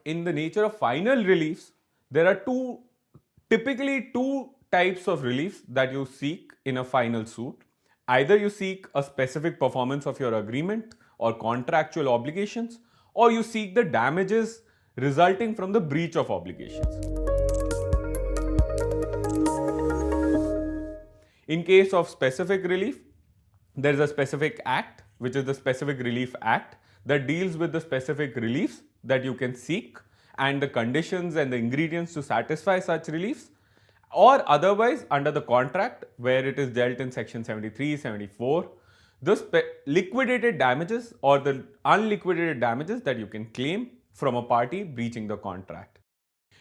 in the nature of final reliefs, there are typically two types of reliefs that you seek in a final suit. Either you seek a specific performance of your agreement or contractual obligations, or you seek the damages resulting from the breach of obligations. In case of specific relief, there is a specific act, which is the Specific Relief Act, that deals with the specific reliefs that you can seek and the conditions and the ingredients to satisfy such reliefs, or otherwise under the contract where it is dealt in section 73, 74, the liquidated damages or the unliquidated damages that you can claim from a party breaching the contract.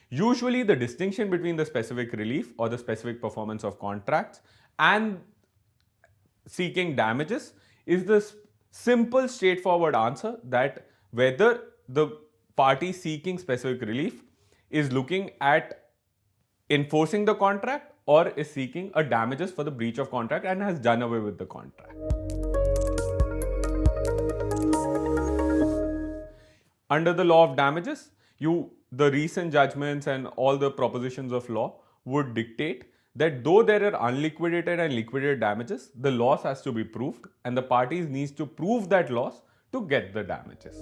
Usually the distinction between the specific relief or the specific performance of contracts and seeking damages is the simple straightforward answer that whether the party seeking specific relief is looking at enforcing the contract or is seeking a damages for the breach of contract and has done away with the contract. Under the law of damages, the recent judgments and all the propositions of law would dictate that though there are unliquidated and liquidated damages, the loss has to be proved and the parties needs to prove that loss to get the damages.